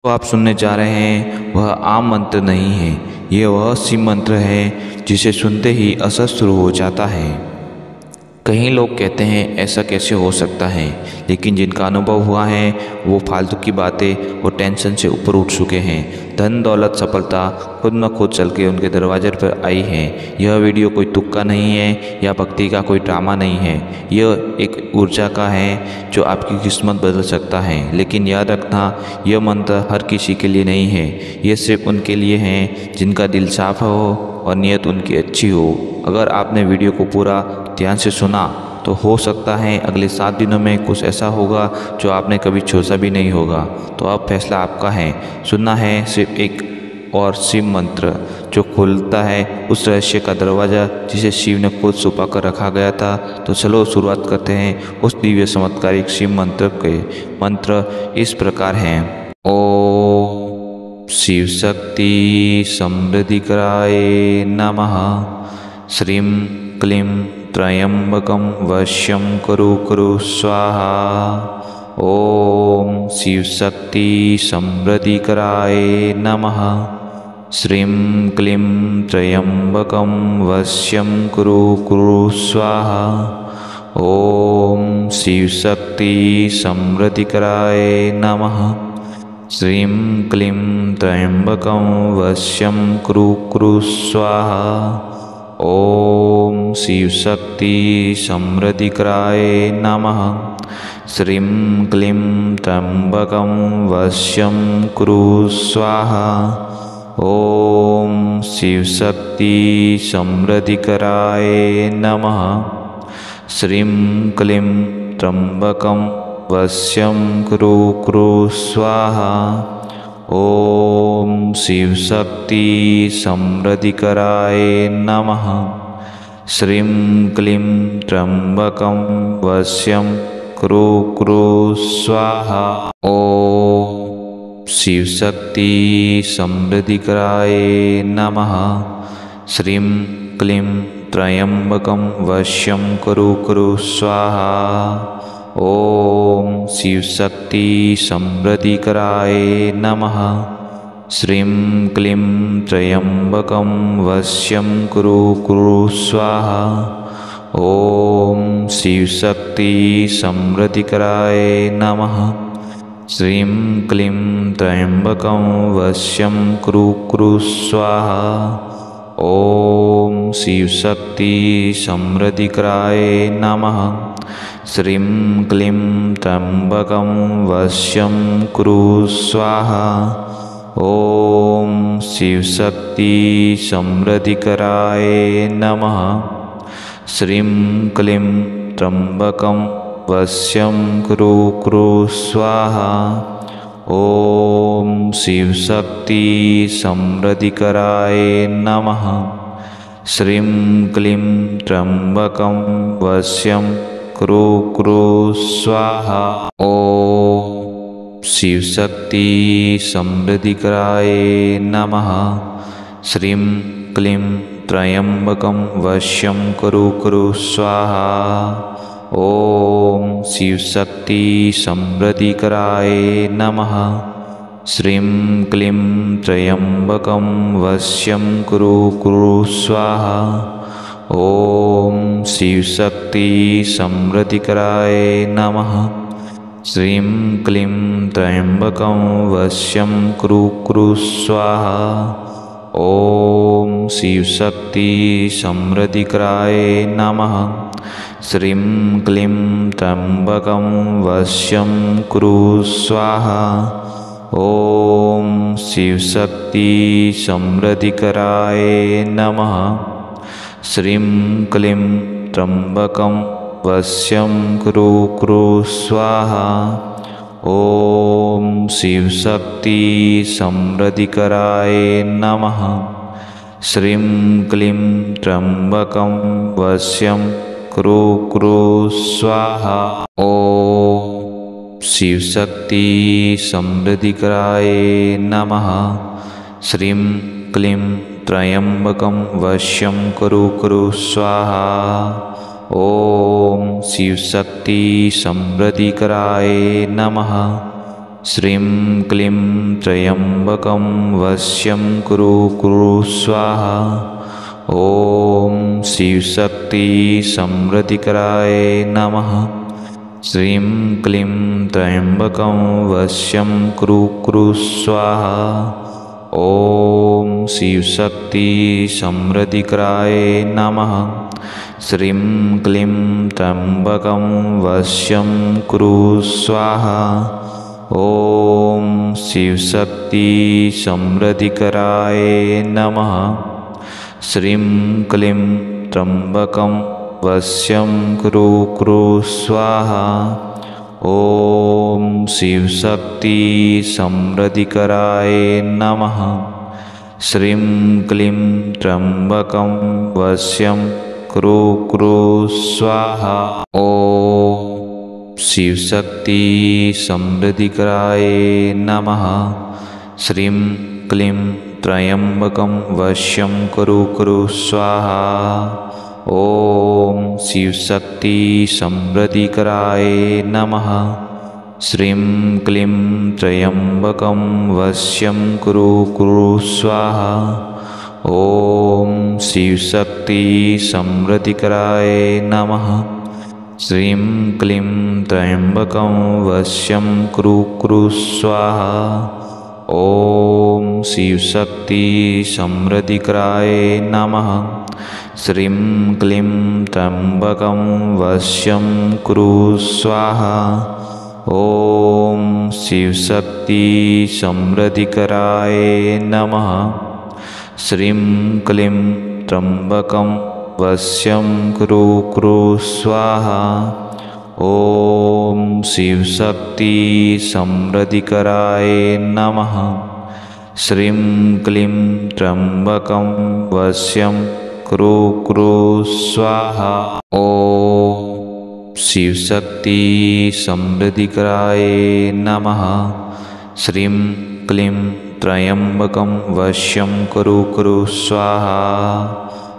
तो आप सुनने जा रहे हैं वह आम मंत्र नहीं है, यह वह शिव मंत्र है जिसे सुनते ही असर शुरू हो जाता है। कई लोग कहते हैं ऐसा कैसे हो सकता है, लेकिन जिनका अनुभव हुआ है वो फालतू की बातें और टेंशन से ऊपर उठ चुके हैं। धन दौलत सफलता खुद न खुद चल के उनके दरवाजे पर आई है। यह वीडियो कोई तुक्का नहीं है या भक्ति का कोई ड्रामा नहीं है, यह एक ऊर्जा का है जो आपकी किस्मत बदल सकता है। लेकिन याद रखना, यह मंत्र हर किसी के लिए नहीं है, यह सिर्फ उनके लिए है जिनका दिल साफ हो और नीयत उनकी अच्छी हो। अगर आपने वीडियो को पूरा ध्यान से सुना तो हो सकता है अगले 7 दिनों में कुछ ऐसा होगा जो आपने कभी सोचा भी नहीं होगा। तो अब फैसला आपका है। सुनना है सिर्फ एक और शिव मंत्र जो खोलता है उस रहस्य का दरवाज़ा जिसे शिव ने खुद छुपा कर रखा गया था। तो चलो शुरुआत करते हैं उस दिव्य चमत्कारिक शिव मंत्र के। मंत्र इस प्रकार हैं। ओम शिव शक्ति समृद्धिकराय नमः। श्रीं क्लीं त्र्यंबकं वश्यं कुरु स्वाहा। ओम शिव शक्ति समृद्धिकराय नमः। श्रीं क्लीं त्र्यंबकं वश्यं कुरु स्वाहा। ओम शिव शक्ति समृद्धिकराय नमः। श्रीं क्लीं त्र्यंबकं वश्यं कुरु स्वाहा। ओम शिव शक्ति समृद्धिकराय नमः। श्रीं क्लीं त्र्यंबकं वश्यं कुरु स्वाहा। ओम शिव शक्ति समृद्धिकराय नमः। श्रीं क्लीं त्र्यंबकं वश्यं कुरु स्वाहा। ओम शिव शक्ति समृद्धिकराय नमः। श्रीं क्लीं त्र्यंबकं वश्यं कुरु स्वाहा। ओम शिव शक्ति समृद्धिकराय नमः। श्रीं क्लीं त्र्यंबकं वश्यं कुरु स्वाहा। ओम शिव शक्ति समृद्धिकराय नमः। श्रीं क्लीं त्र्यंबकं वश्यं कुरु स्वाहा। ओम शिव शक्ति समृद्धिकराय नमः। श्रीं क्लीं त्र्यंबकं वश्यं कुरु स्वाहा। ओम शिव शक्ति समृद्धिकराय नमः। श्रीं क्लीं त्र्यंबकं वश्यं कुरु स्वाहा। ओम शिव शक्ति समृद्धिकराय नमः। श्रीं क्लीं त्र्यंबकं वश्यं कुरु स्वाहा। ओम शिव शक्ति समृद्धिकराय नमः। श्रीं क्लीं त्र्यंबकं वश्यं कुरु स्वाहा। ओम शिव शक्ति समृद्धिकराय नमः। श्रीं क्लीं त्र्यंबकं वश्यं कुरु स्वाहा। ओम शिव शक्ति समृद्धिकराय नमः। श्रीं क्लीं त्र्यंबकं वश्यं कुरु स्वाहा। ओम शिव शक्ति समृद्धिकराय नमः। श्रीं क्लीं त्र्यंबकं वश्यं कुरु स्वाहा। ओम शिव शक्ति समृद्धिकराय नमः। श्रीं क्लीं त्र्यंबकं वश्यं कुरु स्वाहा। ओम शिव शक्ति समृद्धिकराय नमः। श्रीं क्लीं त्र्यंबकं वश्यं कुरु स्वाहा। ओम शिव शक्ति समृद्धिकराय नमः। श्रीं क्लीं त्र्यंबकं वश्यं कुरु स्वाहा। ओम शिव शक्ति समृद्धिकराय नमः। श्रीं क्लीं त्र्यंबकं वश्यं कुरु स्वाहा। ओम शिव शक्ति समृद्धिकराय नमः। श्रीं क्लीं त्र्यम्बकं वश्यं कुरु कुरु स्वाहा। ॐ शिवशक्ति समृद्धिकराय नमः। श्रीं क्लीं त्र्यम्बकं वश्यं कुरु कुरु स्वाहा। ॐ शिवशक्ति समृद्धिकराय नमः। श्रीं क्लीं त्र्यम्बकं वश्यं कुरु स्वाहा। ॐ शिवशक्ति समृद्धिकराय नमः। श्रीं क्लीं त्र्यम्बकं वश्यं कुरु कुरु स्वाहा। ॐ शिवशक्ति समृद्धिकराय नमः। श्रीं क्लीं त्र्यम्बकं वश्यं कुरु कुरु स्वाहा। ॐ शिवशक्ति समृद्धिकराय नमः। श्रीं क्लीं त्र्यम्बकं वश्यं कुरु कुरु स्वाहा। ॐ शिवशक्ति समृद्धिकराय नमः। श्रीं क्लीं त्र्यम्बकं वश्यं कुरु कुरु स्वाहा। ॐ शिवशक्ति समृद्धिकराय नमः। श्रीं क्लीं त्र्यम्बकं वश्यं कुरु कुरु स्वाहा। ॐ शिवशक्ति समृद्धिकराय नमः। श्रीं क्लीं त्र्यम्बकं वश्यं कुरु स्वाहा। ॐ शिवशक्ति समृद्धिकराय नमः। श्रीं क्लीं त्र्यम्बकं वश्यं कुरु कुरु स्वाहा। ॐ शिवशक्ति समृद्धिकराय नमः। श्रीं क्लीं त्र्यम्बकं वश्यं कुरु कुरु स्वाहा। ॐ शिवशक्ति समृद्धिकराय नमः। श्रीं क्लीं त्र्यम्बकं वश्यं कुरु कुरु स्वाहा।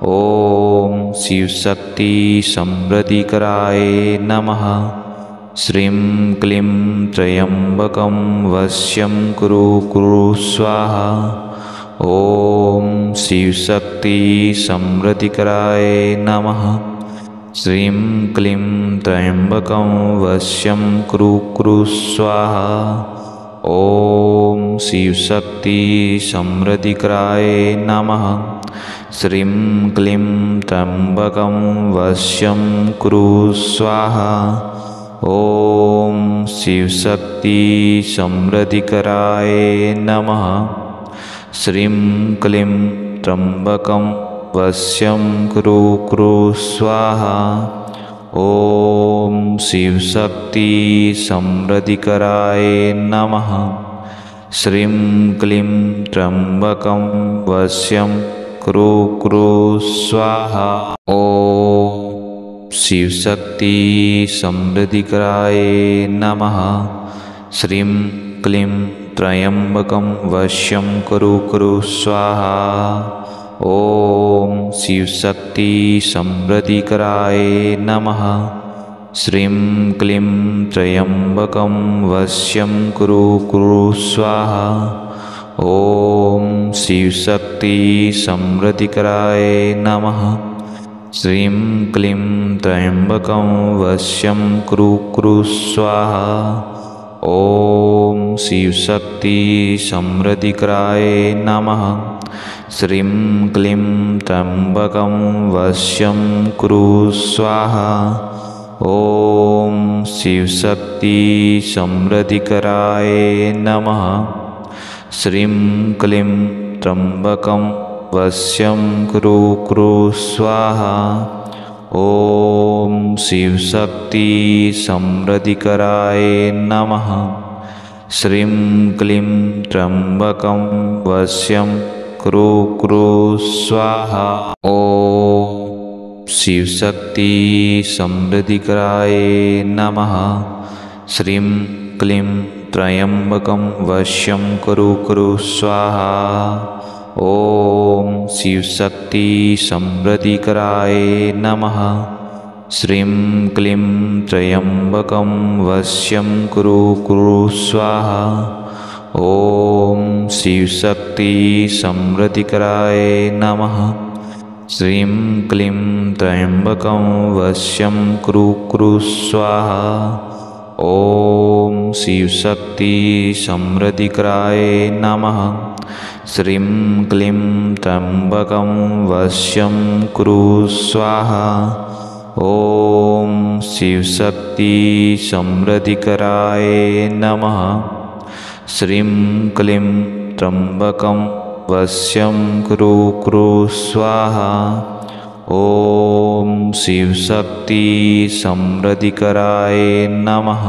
ॐ शिवशक्ति समृद्धिकराय नमः। श्रीं क्लीं त्र्यम्बकं वश्यं कुरु कुरु स्वाहा। ॐ शिवशक्ति समृद्धिकराय नमः। श्रीं क्लीं त्र्यम्बकं वश्यं कुरु कुरु स्वाहा। ॐ शिवशक्ति समृद्धिकराय नमः। श्रीं क्लीं त्र्यम्बकं वश्यं कुरु स्वाहा। ॐ शिवशक्ति समृद्धिकराय नमः। श्रीं क्लीं त्र्यम्बकं वश्यं कुरु कुरु स्वाहा। ॐ शिवशक्ति समृद्धिकराय नमः। श्रीं क्लीं त्र्यम्बकं वश्यं कुरु कुरु स्वाहा। ॐ शिवशक्ति समृद्धिकराय नमः। श्रीं क्लीं त्र्यम्बकं वश्यं कुरु कुरु स्वाहा। ॐ शिवशक्ति समृद्धिकराय नमः। श्रीं क्लीं त्र्यम्बकं वश्यं कुरु कुरु स्वाहा। ॐ शिवशक्ति समृद्धिकराय नमः। श्रीं क्लीं त्र्यम्बकं वश्यं कुरु कुरु स्वाहा। ॐ शिवशक्ति समृद्धिकराय नमः। श्रीं क्लीं त्र्यम्बकं वश्यं कुरु स्वाहा। ॐ शिवशक्ति समृद्धिकराय नमः। श्रीं क्लीं त्र्यम्बकं वश्यं कुरु कुरु स्वाहा। ॐ शिवशक्ति समृद्धिकराय नमः। श्रीं क्लीं त्र्यम्बकं वश्यं कुरु कुरु स्वाहा। ॐ शिवशक्ति समृद्धिकराय नमः। श्रीं क्लीं त्र्यम्बकं वश्यं कुरु कुरु स्वाहा। ॐ शिवशक्ति समृद्धिकराय नमः। श्रीं क्लीं त्र्यम्बकं वश्यं कुरु कुरु स्वाहा। ॐ शिवशक्ति समृद्धिकराय नमः। श्रीं क्लीं त्र्यम्बकं वश्यं कुरु कुरु स्वाहा। ॐ शिवशक्ति समृद्धिकराय नमः। श्रीं क्लीं त्र्यम्बकं वश्यं कुरु स्वाहा। ॐ शिवशक्ति समृद्धिकराय नमः। श्रीं क्लीं त्र्यम्बकं वश्यं कुरु कुरु स्वाहा। ॐ शिवशक्ति समृद्धिकराय नमः।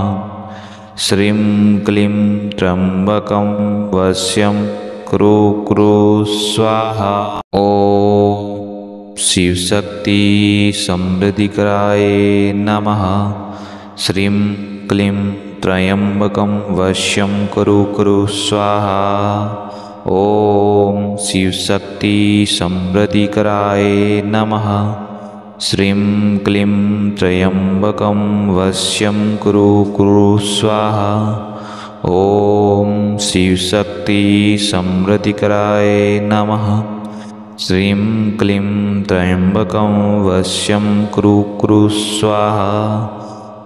श्रीं क्लीं त्र्यम्बकं वश्यं कुरु कुरु स्वाहा। ॐ शिवशक्ति समृद्धिकराय नमः। श्रीं क्लीं त्र्यम्बकं वश्यं कुरु कुरु स्वाहा। ॐ शिवशक्ति समृद्धिकराय नमः। श्रीं क्लीं त्र्यम्बकं वश्यं कुरु कुरु स्वाहा। ॐ शिवशक्ति समृद्धिकराय नमः। श्रीं क्लीं त्र्यम्बकं वश्यं कुरु कुरु स्वाहा।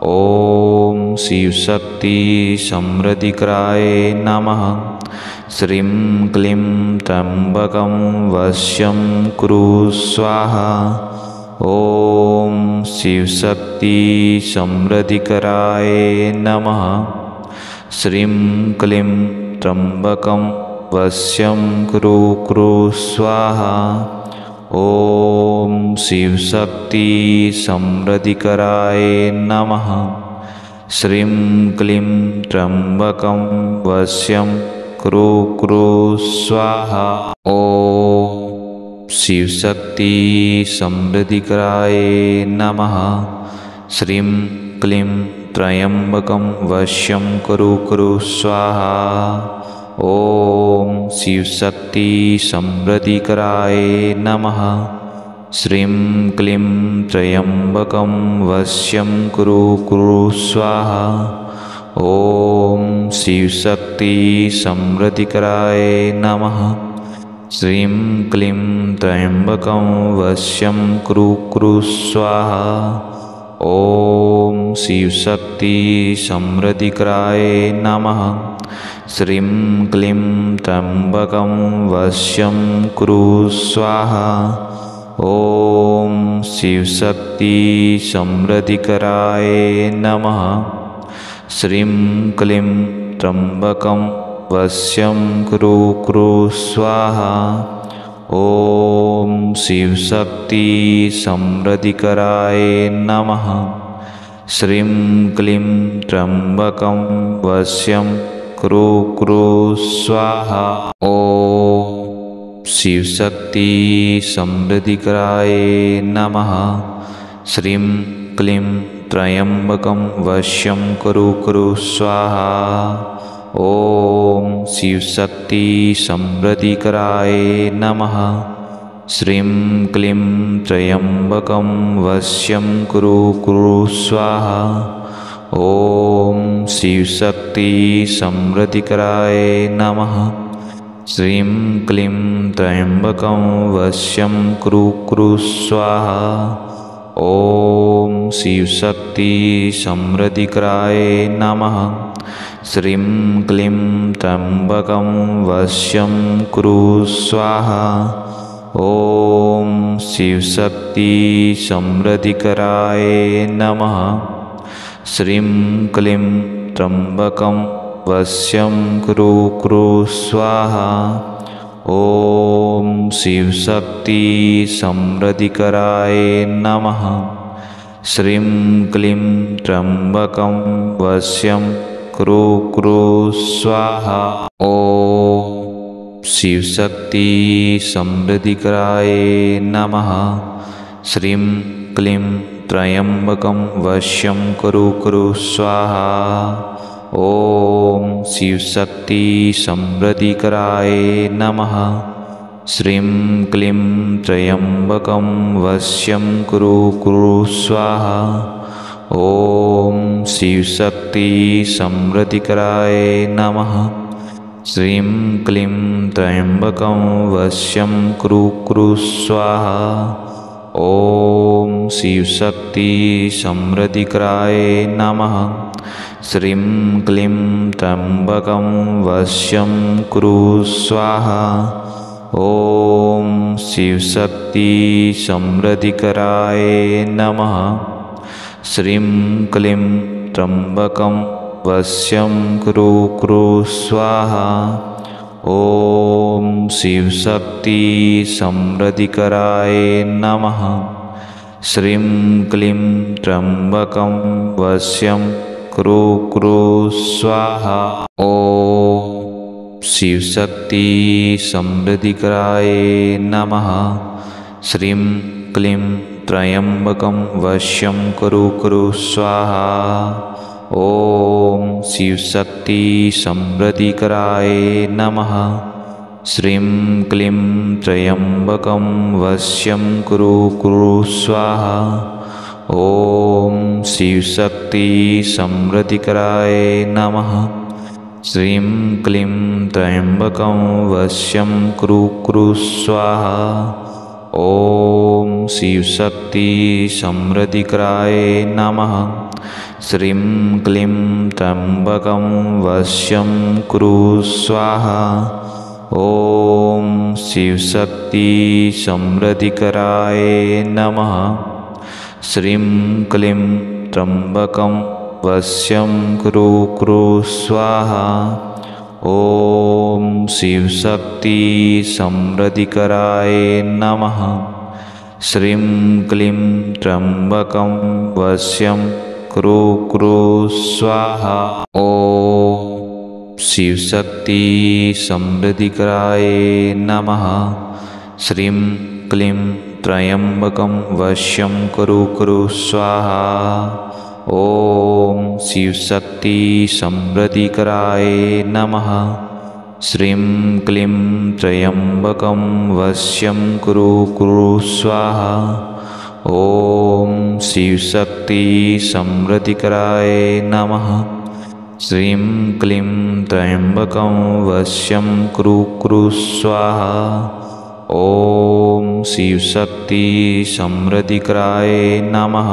ॐ शिवशक्ति समृद्धिकराय नमः। श्रीं क्लीं त्र्यम्बकं वश्यं कुरु स्वाहा। ॐ शिवशक्ति समृद्धिकराय नमः। श्रीं क्लीं त्र्यम्बकं वश्यं कुरु कुरु स्वाहा। ॐ शिवशक्ति समृद्धिकराय नमः। श्रीं क्लीं त्र्यम्बकं वश्यं कुरु कुरु स्वाहा। ॐ शिवशक्ति समृद्धिकराय नमः। श्रीं क्लीं त्र्यम्बकं वश्यं कुरु कुरु स्वाहा। ॐ शिवशक्ति समृद्धिकराय नमः। श्रीं क्लीं त्र्यम्बकं वश्यं कुरु कुरु स्वाहा। ॐ शिवशक्ति समृद्धिकराय नमः। श्रीं क्लीं त्र्यम्बकं वश्यं कुरु कुरु स्वाहा। ॐ शिवशक्ति समृद्धिकराय नमः। श्रीं क्लीं त्र्यम्बकं वश्यं कुरु स्वाहा। ॐ शिवशक्ति समृद्धिकराय नमः। श्रीं क्लीं त्र्यम्बकं वश्यं कुरु कुरु स्वाहा। ॐ शिवशक्ति समृद्धिकराय नमः। श्रीं क्लीं त्र्यम्बकं वश्यं कुरु कुरु स्वाहा। ॐ शिवशक्ति समृद्धिकराय नमः। श्रीं क्लीं त्र्यम्बकं वश्यं कुरु कुरु स्वाहा। ॐ शिवशक्ति समृद्धिकराय नमः। श्रीं क्लीं त्र्यम्बकं वश्यं कुरु कुरु स्वाहा। ॐ शिवशक्ति समृद्धिकराय नमः। श्रीं क्लीं त्र्यम्बकं वश्यं कुरु कुरु स्वाहा। ॐ शिवशक्ति समृद्धिकराय नमः। श्रीं क्लीं त्र्यम्बकं वश्यं कुरु स्वाहा। ॐ शिवशक्ति समृद्धिकराय नमः। श्रीं क्लीं त्र्यम्बकं वश्यं कुरु कुरु स्वाहा। ॐ शिवशक्ति समृद्धिकराय नमः। श्रीं क्लीं त्र्यम्बकं वश्यं कुरु कुरु स्वाहा। ॐ शिवशक्ति समृद्धिकराय नमः। श्रीं क्लीं त्र्यम्बकं वश्यं कुरु कुरु स्वाहा। ॐ शिवशक्ति समृद्धिकराय नमः। श्रीं क्लीं त्र्यम्बकं वश्यं कुरु कुरु स्वाहा। ॐ शिवशक्ति समृद्धिकराय नमः। श्रीं क्लीं त्र्यम्बकं वश्यं कुरु कुरु स्वाहा। ॐ शिवशक्ति समृद्धिकराय नमः। श्रीं क्लीं त्र्यम्बकं वश्यं कुरु स्वाहा। ॐ शिवशक्ति समृद्धिकराय नमः। श्रीं क्लीं त्र्यम्बकं वश्यं कुरु कुरु स्वाहा। ॐ शिवशक्ति समृद्धिकराय नमः। श्रीं क्लीं त्र्यम्बकं वश्यं कुरु कुरु स्वाहा। ॐ शिवशक्ति समृद्धिकराय नमः। श्रीं क्लीं त्र्यम्बकं वश्यं कुरु कुरु स्वाहा। ॐ शिवशक्ति समृद्धिकराय नमः। श्रीं क्लीं त्र्यम्बकं वश्यं कुरु कुरु स्वाहा। ॐ शिवशक्ति समृद्धिकराय नमः। श्रीं क्लीं त्र्यम्बकं वश्यं कुरु कुरु स्वाहा। ॐ शिवशक्ति समृद्धिकराय नमः। श्रीं क्लीं त्र्यम्बकं वश्यं कुरु स्वाहा। ॐ शिवशक्ति समृद्धिकराय नमः। श्रीं क्लीं त्र्यम्बकं वश्यं कुरु कुरु स्वाहा। ॐ शिवशक्ति समृद्धिकराय नमः। श्रीं क्लीं त्र्यम्बकं वश्यं कुरु कुरु स्वाहा। ॐ शिवशक्ति समृद्धिकराय नमः। श्रीं क्लीं त्र्यम्बकं वश्यं कुरु कुरु स्वाहा। ॐ शिवशक्ति समृद्धिकराय नमः। श्रीं क्लीं त्र्यम्बकं वश्यं कुरु कुरु स्वाहा। ॐ शिवशक्ति समृद्धिकराय नमः। श्रीं क्लीं त्र्यम्बकं वश्यं कुरु कुरु स्वाहा। ॐ शिवशक्ति समृद्धिकराय नमः।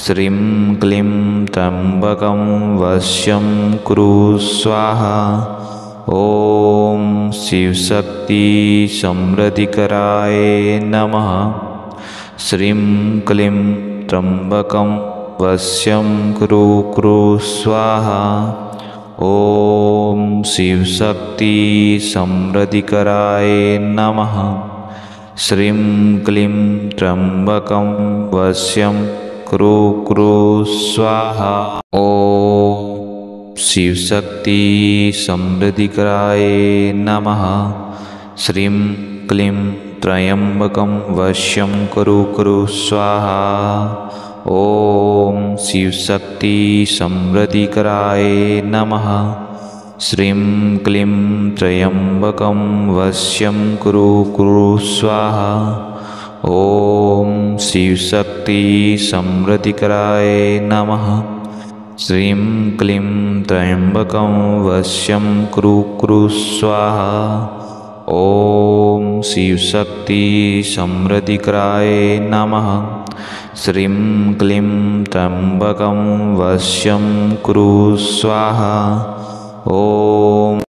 श्रीं क्लीं त्र्यम्बकं वश्यं कुरु स्वाहा। ॐ शिवशक्ति समृद्धिकराय नमः। श्रीं क्लीं त्र्यम्बकं वश्यं कुरु कुरु स्वाहा। ॐ शिवशक्ति समृद्धिकराय नमः। श्रीं क्लीं त्र्यम्बकं वश्यं कुरु कुरु स्वाहा। ॐ शिवशक्ति समृद्धिकराय नमः। श्रीं क्लीं त्र्यम्बकं वश्यं कुरु कुरु स्वाहा। ॐ शिवशक्ति समृद्धिकराय नमः। श्रीं क्लीं त्र्यम्बकं वश्यं कुरु कुरु स्वाहा। ॐ शिवशक्ति समृद्धिकराय नमः। श्रीं क्लीं त्र्यम्बकं वश्यं कुरु कुरु स्वाहा। ॐ शिवशक्ति समृद्धिकराय नमः। श्रीं क्लीं त्र्यम्बकं वश्यं कुरु स्वाहा। ॐ